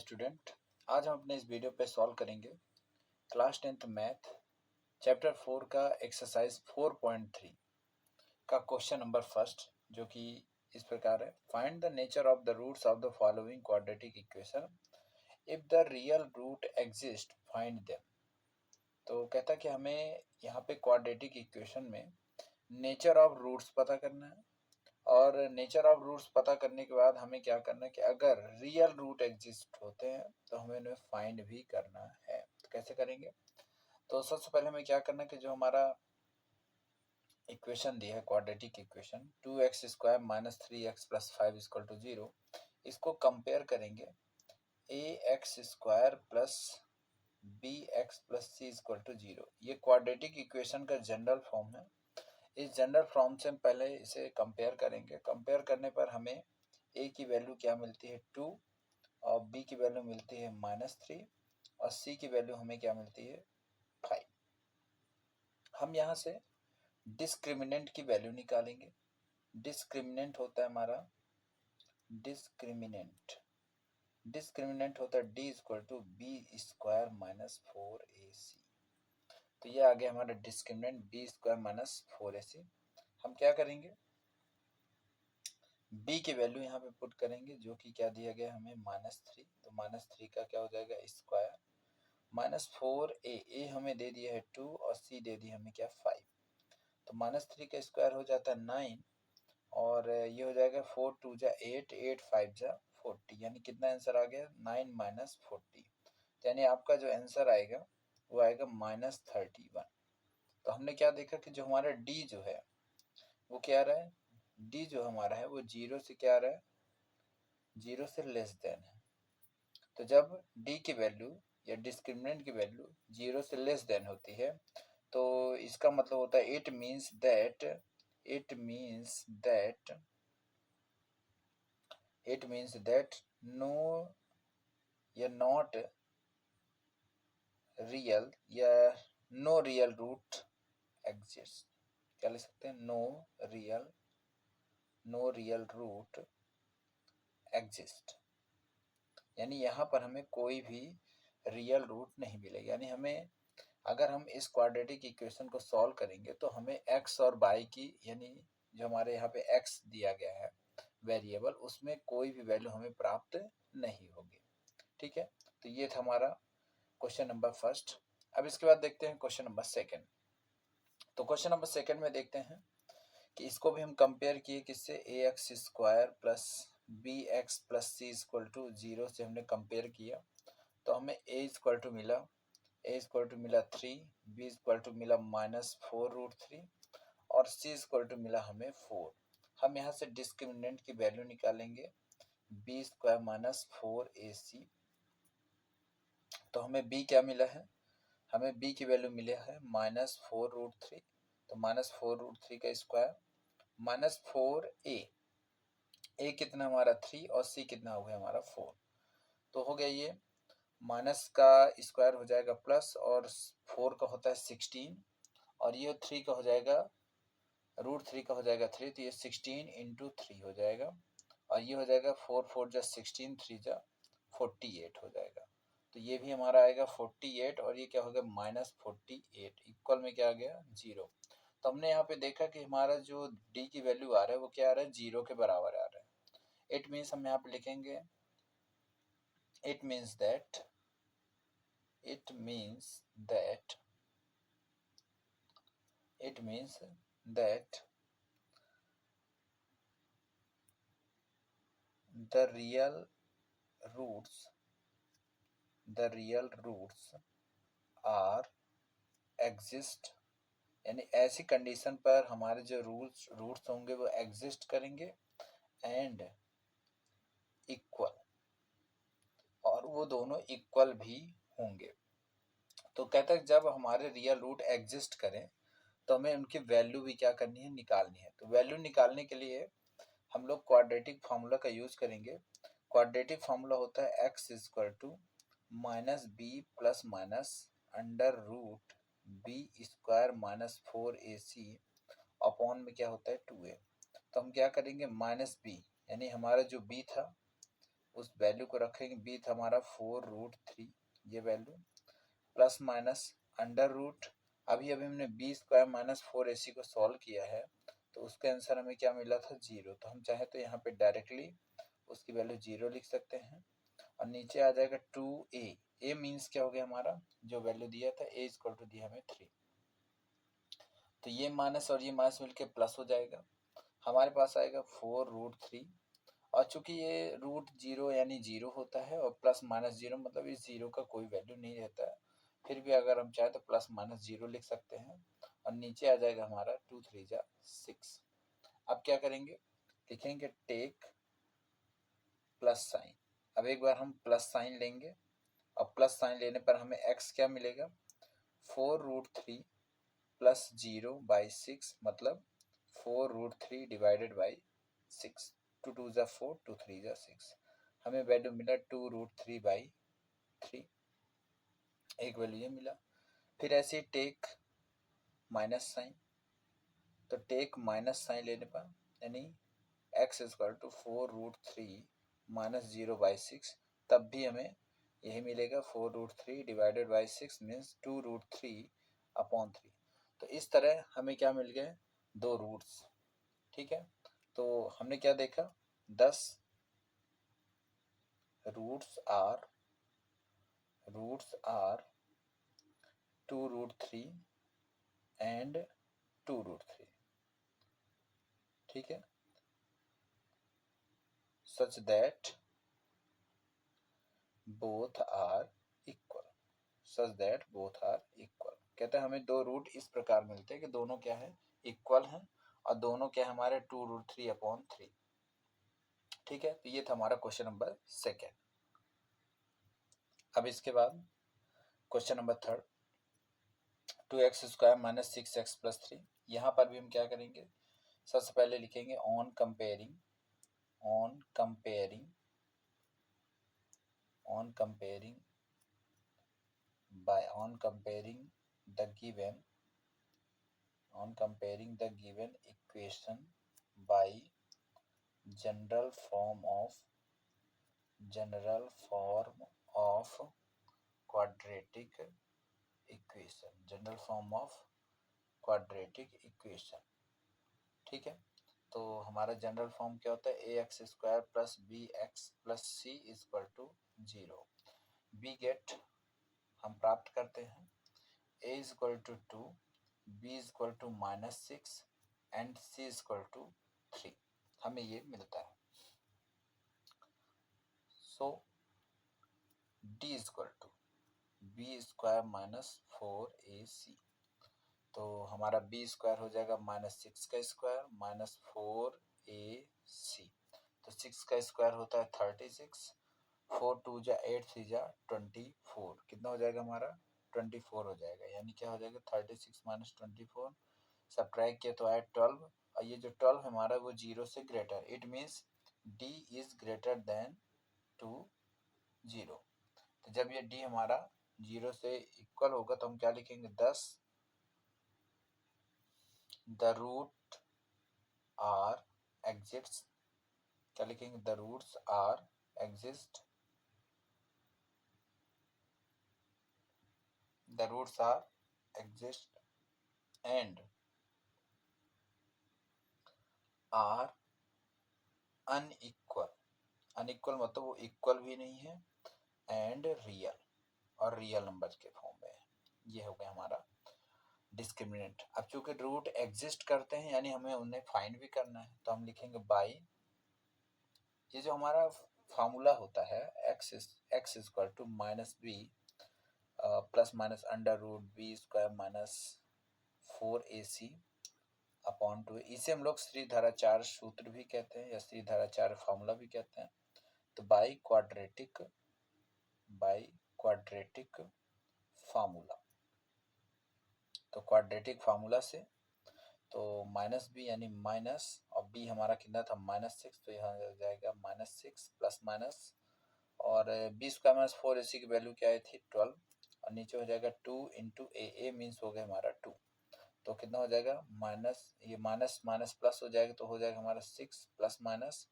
Student, आज हम अपने इस वीडियो पे सॉल्व करेंगे क्लास 10th मैथ चैप्टर 4 का एक्सरसाइज 4.3 का क्वेश्चन नंबर फर्स्ट, जो कि इस प्रकार है। Find the nature of the roots of the following quadratic equation, if the real root exist find them. तो कहता है कि हमें यहाँ पे क्वाड्रेटिक इक्वेशन में नेचर ऑफ रूट्स पता करना है, और नेचर ऑफ रूट्स पता करने के बाद हमें क्या करना है कि अगर रियल रूट एग्जिस्ट होते हैं तो हमें उन्हें फाइंड भी करना है। तो कैसे करेंगे? तो सबसे पहले हमें क्या करना है कि जो हमारा इक्वेशन दिया है quadratic equation 2x² minus 3x plus 5 equal to 0, इसको कंपेयर करेंगे ax² plus bx plus c equal to 0। ये क्वाड्रेटिक इक्वेशन का जनरल फॉर्म है। इस जनरल फॉर्म से हम पहले इसे कंपेयर करेंगे। कंपेयर करने पर हमें a की वैल्यू क्या मिलती है 2, और b की वैल्यू मिलती है -3, और c की वैल्यू हमें क्या मिलती है 5। हम यहाँ से डिस्क्रिमिनेंट की वैल्यू निकालेंगे। डिस्क्रिमिनेंट होता है हमारा डिस्क्रिमिनेंट होता है d equal to b² minus 4ac। तो ये आ गया हमारा डिस्क्रिमिनेंट b² माइनस 4ac। हम क्या करेंगे, b की वैल्यू यहाँ पे पुट करेंगे, जो कि क्या दिया गया हमें -3। तो -3 का क्या हो जाएगा स्क्वायर, -4a हमें दे दिया है 2, और c दे दी हमें क्या 5। तो -3 का स्क्वायर हो जाता है 9, और ये हो जाएगा 4 2 जा 8, 8 5 जा 40, यानी कितना आंसर आ गया 9 माइनस 40। यानी आपका जो आंसर आएगा वो आएगा -31। तो हमने क्या देखा कि जो हमारा d जो है वो क्या आ रहा है, d जो हमारा है वो 0 से क्या आ रहा है, 0 से लेस देन है। तो जब d की वैल्यू या डिस्क्रिमिनेंट की वैल्यू 0 से लेस देन होती है, तो इसका मतलब होता है इट मीन्स दैट नो या नॉट रियल या नो रियल रूट एग्जिस्ट। क्या लिख सकते हैं, नो रियल रूट एग्जिस्ट, यानी यहाँ पर हमें कोई भी रियल रूट नहीं मिलेगा। यानी हमें, अगर हम इस क्वाड्रेटिक इक्वेशन को सॉल्व करेंगे तो हमें x और y की, यानी जो हमारे यहाँ पे x दिया गया है वेरिएबल, उसमें कोई भी वैल्यू हमें प्राप्त नहीं होगी। ठीक है, तो ये था हमारा क्वेश्चन नंबर फर्स्ट। अब इसके बाद देखते हैं क्वेश्चन नंबर सेकंड। तो क्वेश्चन नंबर सेकंड में देखते हैं कि इसको भी हम कंपेयर किए किससे, ax² plus bx plus c equal to 0 से हमने कंपेयर किया। तो हमें a इक्वल टू मिला 3, b इक्वल टू मिला -4√3, और c इक्वल टू मिला हमें 4। हम यहाँ से डिस्क्रिमिनेंट की वैल्यू निकालेंगे b² माइनस 4ac। तो हमें b क्या मिला है, हमें b की वैल्यू मिला है -4√3। तो -4√3 का स्क्वायर -4a कितना हमारा 3, और c कितना हो गया हमारा 4। तो हो गया ये माइनस का स्क्वायर हो जाएगा प्लस, और 4 का होता है 16, और ये 3 का हो जाएगा √3 का हो जाएगा 3, तो ये 16 इंटू 3 हो जाएगा, और ये हो जाएगा 4 4 जा 16, 3 जा 48 हो जाएगा। तो ये भी हमारा आएगा 48, और ये क्या हो गया -48, इक्वल में क्या आ गया 0। तो हमने यहाँ पे देखा कि हमारा जो d की वैल्यू आ रहा है वो क्या आ रहा है, 0 के बराबर आ रहा है। इट मीन्स हम यहाँ पे लिखेंगे, it means that the real roots are exist, यानी ऐसी कंडीशन पर हमारे जो रूट्स होंगे वो एग्जिस्ट करेंगे, एंड इक्वल, और वो दोनों इक्वल भी होंगे। तो कहता है जब हमारे रियल रूट एग्जिस्ट करें तो हमें उनकी वैल्यू भी क्या करनी है, निकालनी है। तो वैल्यू निकालने के लिए हम लोग क्वाड्रेटिक फार्मूला का यूज करेंगे। क्वाड्रेटिक फार्मूला होता है x equal to -b plus minus √b² minus 4ac upon में क्या होता है 2a। तो हम क्या करेंगे, -b, यानी हमारा जो b था उस वैल्यू को रखेंगे, बी था हमारा 4√3 ये value, plus minus under root, अभी अभी हमने बी स्क्वायर माइनस 4ac को सॉल्व किया है तो उसका आंसर हमें क्या मिला था 0। तो हम चाहे तो यहाँ पे डायरेक्टली उसकी वैल्यू 0 लिख सकते हैं और नीचे आ जाएगा 2a। ए मीन्स क्या हो गया हमारा, जो वैल्यू दिया था a इक्वल टू दिया हमें 3, तो ये माइनस और ये माइनस मिलके प्लस हो जाएगा, हमारे पास आएगा 4√3। और चूंकि ये रूट 0 यानी 0 होता है और प्लस माइनस 0 मतलब इस 0 का कोई वैल्यू नहीं रहता है, फिर भी अगर हम चाहे तो प्लस माइनस 0 लिख सकते हैं और नीचे आ जाएगा हमारा 2 3 जा 6। अब क्या करेंगे, लिखेंगे टेक प्लस साइन। अब एक बार हम प्लस साइन लेंगे और प्लस साइन लेने पर हमें x क्या मिलेगा, 4√3 प्लस 0/6 मतलब 4√3 डिवाइडेड बाई 6। 2 2 जा 4, 2 3 जा 6, हमें वैल्यू मिला 2√3/3, एक वैल्यू ये मिला। फिर ऐसे टेक माइनस साइन, तो टेक माइनस साइन लेने पर यानी x इक्वल टू 4√3 माइनस 0/6, तब भी हमें यही मिलेगा 4√3 डिवाइडेड बाई 6 मीन्स 2√3/3। तो इस तरह हमें क्या मिल गए, दो रूट्स। ठीक है, तो हमने क्या देखा, 10 रूट्स आर 2√3 एंड 2√3। ठीक है, such that both are equal, कहते हैं हमें दो रूट इस प्रकार मिलते हैं कि दोनों क्या है, इक्वल हैं और दोनों क्या हमारे 2√3/3। ठीक है, तो ये था हमारा क्वेश्चन नंबर 2। अब इसके बाद question number 3, 2x² minus 6x plus 3। यहाँ पर भी हम क्या करेंगे, सबसे पहले लिखेंगे on comparing the given equation by general form of quadratic equation। ठीक है, तो हमारा जनरल फॉर्म क्या होता है, ax² plus bx plus c equal to 0। We get हम प्राप्त करते हैं, a equal to 2, b equal to -6 and c equal to 3, हमें ये मिलता है। So d equal to b² minus 4ac, तो हमारा b² हो जाएगा -6 का स्क्वायर माइनस 4ac, तो 6 का स्क्वायर होता है 36, 4 2 जा 8 3 जा 24, कितना हो जाएगा हमारा 24 हो जाएगा, यानी क्या हो जाएगा 36 माइनस 24, सब्ट्रैक्ट किया तो आया 12, और ये जो 12 हमारा वो 0 से greater, it means d is greater than to 0। तो जब ये d हमारा 0 से इक्वल होगा तो हम क्या लिखेंगे, 10 द रूट आर एग्जिस्ट्स, क्या लिखेंगे, the roots are exist and are unequal मतलब वो इक्वल भी नहीं है एंड रियल, और रियल नंबर के फॉर्म में है। ये हो गया हमारा डिस्क्रिमिनेंट। अब चूंकि रूट एग्जिस्ट करते हैं यानी हमें उन्हें फाइंड भी करना है, तो हम लिखेंगे बाई, ये जो हमारा फार्मूला होता है x equal to minus b plus minus under root b² minus 4ac upon 2, इसे हम लोग श्रीधराचार्य सूत्र भी कहते हैं या श्रीधराचार्य फार्मूला भी कहते हैं। तो बाई क्वाड्रेटिक फार्मूला, तो क्वाड्रेटिक फार्मूला से तो माइनस बी यानी माइनस, और बी हमारा कितना था -6, तो यहाँ आ जाएगा -6 प्लस माइनस, और b² माइनस 4ac की वैल्यू क्या आई थी 12, और नीचे हो जाएगा 2 इंटू ए मीन्स हो गया हमारा 2, तो कितना हो जाएगा माइनस, ये माइनस माइनस प्लस हो जाएगा तो हो जाएगा हमारा 6 प्लस माइनस,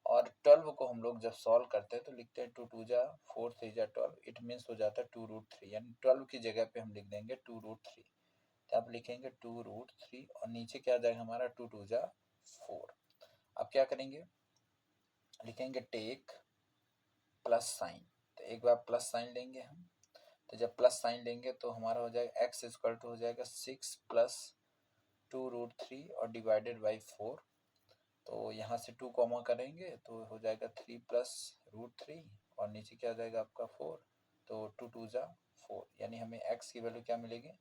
और 12 को हम लोग जब सॉल्व करते हैं तो लिखते हैं 2 2 जा 4 3 जा 12, इट मीन्स हो जाता है 2√3, यानी 12 की जगह पे हम लिख देंगे 2√3। तो आप लिखेंगे 2√3 और नीचे क्या आ जाएगा हमारा 2 2 जा 4। अब क्या करेंगे, लिखेंगे टेक प्लस साइन। तो एक बार प्लस साइन लेंगे हम, तो जब प्लस साइन लेंगे तो हमारा हो जाएगा x इक्वल टू हो जाएगा 6 प्लस 2√3 और डिवाइडेड बाई 4। तो यहाँ से 2 कॉमा करेंगे तो हो जाएगा 3 प्लस √3 और नीचे क्या आ जाएगा आपका 4। तो 2 2 जा 4, यानी हमें x की वैल्यू क्या मिलेगी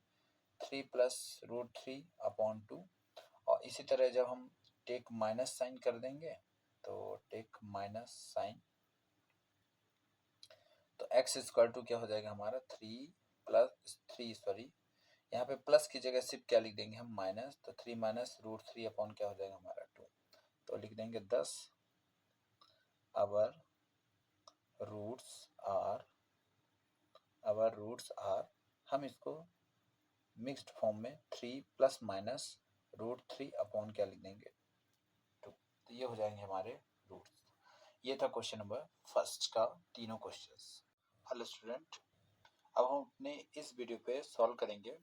3 प्लस √3 अपॉन 2। और इसी तरह जब हम टेक माइनस साइन कर देंगे तो टेक माइनस साइन, तो x इक्वल टू क्या हो जाएगा हमारा 3 सॉरी यहाँ पे प्लस की जगह सिर्फ क्या लिख देंगे हम माइनस, तो 3 माइनस √3 अपॉन क्या हो जाएगा हमारा 2। तो लिख देंगे 10 अवर रूट्स आर, हम इसको मिक्स्ड फॉर्म में 3 प्लस माइनस √3 अपॉन क्या लिख देंगे 2। तो ये हो जाएंगे हमारे रूट्स। ये था क्वेश्चन नंबर फर्स्ट का तीनों क्वेश्चंस। हेलो स्टूडेंट, अब हम अपने इस वीडियो पे सॉल्व करेंगे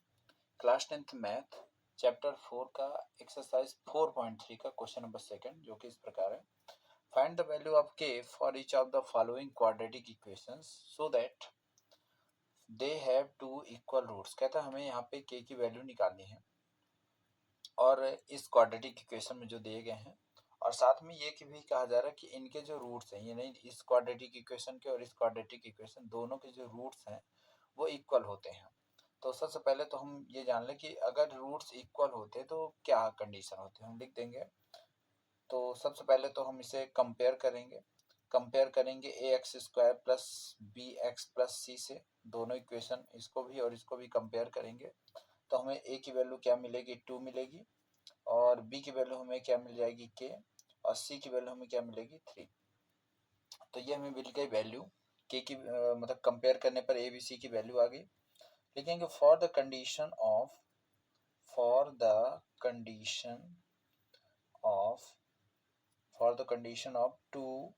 क्लास 10th मैथ चैप्टर 4 का एक्सरसाइज 4.3 का क्वेश्चन नंबर सेकंड, जो कि इस प्रकार है। Find the value of k for each of the following quadratic equations so that they have two equal roots. कहता है हमें यहाँ पे k की वैल्यू निकालनी है और इस क्वाड्रेटिक इक्वेशन में जो दिए गए हैं, और साथ में ये भी कहा जा रहा है कि इनके जो रूट्स हैं, ये नहीं इस क्वाड्रेटिक इक्वेशन के और इस क्वाड्रेटिक इक्वेशन दोनों के जो रूट्स हैं वो इक्वल होते हैं। तो सबसे पहले तो हम ये जान लें कि अगर रूट्स इक्वल होते तो क्या कंडीशन होती है, हम लिख देंगे। तो सबसे पहले तो हम इसे कंपेयर करेंगे A X square plus B X plus C से, दोनों इक्वेशन इसको भी और इसको भी कंपेयर करेंगे। तो हमें ए की वैल्यू क्या मिलेगी 2 मिलेगी, और बी की वैल्यू हमें क्या मिल जाएगी के, और सी की वैल्यू हमें क्या मिलेगी 3। तो ये हमें मिल गई वैल्यू के की, मतलब कंपेयर करने पर ए बी सी की वैल्यू आ गई। लिखेंगे for the condition of for the condition of two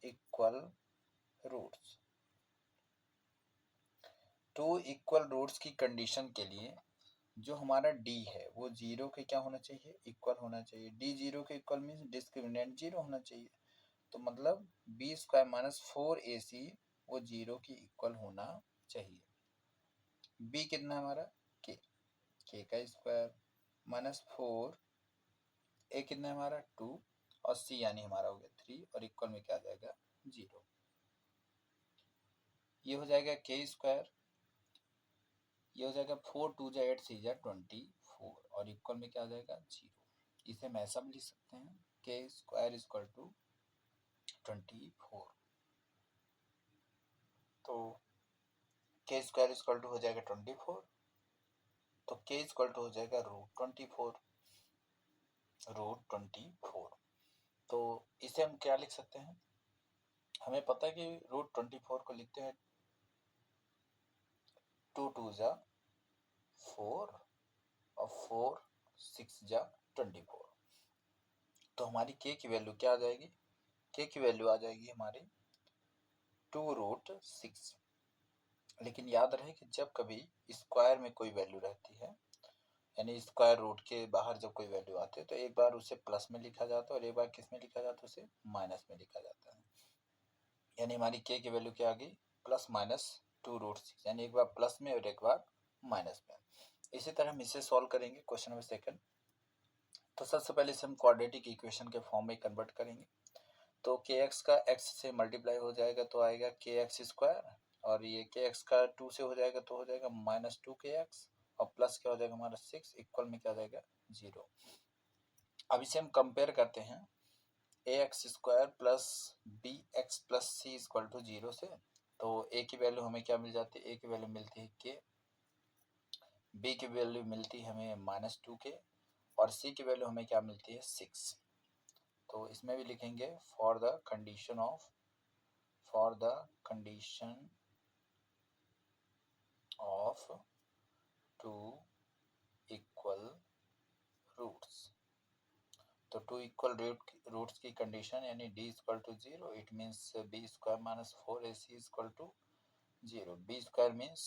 equal roots. Two equal roots की कंडीशन के लिए जो हमारा d है वो जीरो के क्या होना चाहिए, इक्वल होना चाहिए। d जीरो के इक्वल मीन्स डिस्क्रिमिनेंट जीरो होना चाहिए। तो मतलब बी स्क्वायर माइनस 4ac वो जीरो की इक्वल होना चाहिए। b कितना है हमारा k का स्क्वायर माइनस 4, a कितना है हमारा 2, और c यानी हमारा हो गया 3, और इक्वल में क्या आ जाएगा 0। ये हो जाएगा k स्क्वायर, ये हो जाएगा 4 2 जा 8 3 जा 24, और इक्वल में क्या आ जाएगा 0। इसे हम ऐसा भी लिख सकते हैं k स्क्वायर इक्वल टू 24। तो k स्क्वायर इक्वल टू हो जाएगा 24, तो k इक्वल टू हो जाएगा √24। तो इसे हम क्या लिख सकते हैं, हमें पता है कि √24 को लिखते हैं 2 2 जा 4 और 4 6 जा 24। तो हमारी k की वैल्यू क्या आ जाएगी, k की वैल्यू आ जाएगी हमारी 2√6। लेकिन याद रहे कि जब कभी स्क्वायर में कोई वैल्यू रहती है, यानी स्क्वायर रूट के बाहर जब कोई वैल्यू आती है तो एक बार उसे प्लस में लिखा जाता है और एक बार किस में लिखा जाता है, उसे माइनस में लिखा जाता है। यानी हमारी k की वैल्यू क्या आ गई प्लस माइनस 2√6, यानी एक बार प्लस में और एक बार माइनस में। इसी तरह हम इसे सॉल्व करेंगे क्वेश्चन नंबर सेकंड। तो सबसे पहले इसे हम क्वाड्रेटिक इक्वेशन के फॉर्म में कन्वर्ट करेंगे। तो के एक्स का एक्स से मल्टीप्लाई हो जाएगा तो आएगा के एक्स स्क्वायर, और ये के एक्स का 2 से हो जाएगा तो हो जाएगा माइनस 2 के एक्स, और प्लस क्या हो जाएगा हमारा 6, इक्वल में क्या आ जाएगा 0। अब इसे हम कंपेयर करते हैं A X square plus B X plus C equal to 0 से। तो ए की वैल्यू हमें क्या मिल जाती है, ए की वैल्यू मिलती है के, बी की वैल्यू मिलती है हमें माइनस 2 के, और सी की वैल्यू हमें क्या मिलती है 6। तो इसमें भी लिखेंगे for the condition of two equal roots. तो टू इक्वल रूट्स की कंडीशन यानी d equal to 0, it means B square minus 4ac equal to 0. B square means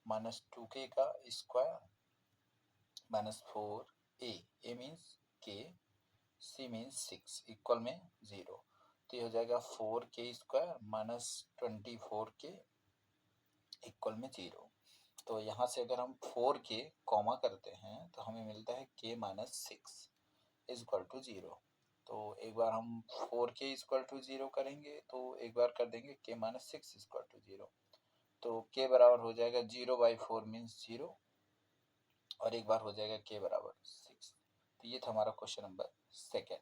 minus 2k का square minus 4a, a means k, c means 6 equal में 0. तो ये हो जाएगा 4k square minus 24k equal में 0. तो यहाँ से अगर हम 4k कॉमा करते हैं तो हमें मिलता है k minus 6 is equal to 0. तो एक बार हम 4k इक्वल टू 0 करेंगे तो एक बार कर देंगे k माइनस 6 इक्वल टू 0. तो k बराबर हो जाएगा 0/4 मीन्स 0 और एक बार हो जाएगा k बराबर 6. तो ये था हमारा क्वेश्चन नंबर 2.